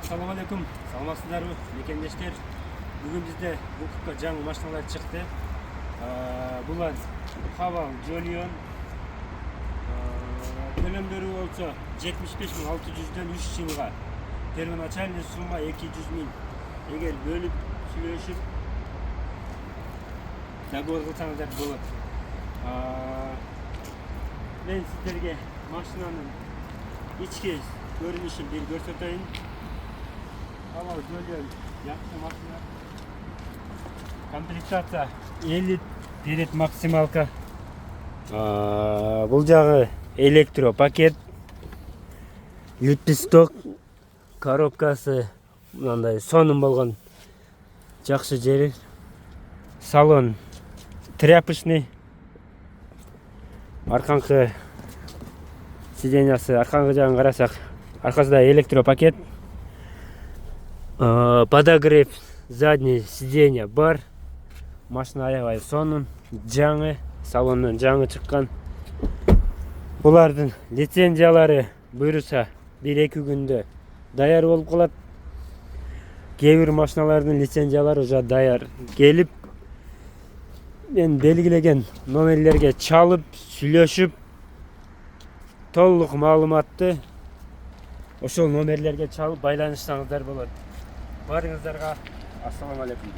Assalamu alaikum. Саламатсыздарбы, мекендештер. Бүгүн бизде укукка жаңы машиналар чыкты. Булар Haval Jolion. Төлөмдөрү болсо 75.600-дөн 3 жылга. Первоначальный сумма 200 000. Эгер бөлүп сүйлөшүп договор кылсаңыздар болот. Мен сиздерге машинанын ички görünüşün bir göstereyim. Haval Jolion yaxşı машина. Комплектация 50 перед максималка. Бул жагы электро пакет. Липсток коробкасы мындай сонун болгон жакшы жери. Салон тряпочный. Арканкы сиденьясы, арканкы жагын карасак, аркасында электро пакет. Подогрев задний сиденья бар. Машина аябай сонун, жаңы, салондон жаңы чыккан. Булардын лицензиялары буйруса 1-2 күндө даяр болуп калат. Кээ бир машиналардын лицензиялары уже даяр келип, мен белгилеген номерлерге чалып, сүйлөшүп, толук маалыматты ошол номерлерге чалып байланышсаңыздар болот. Барыңыздарга ассаламу алейкум.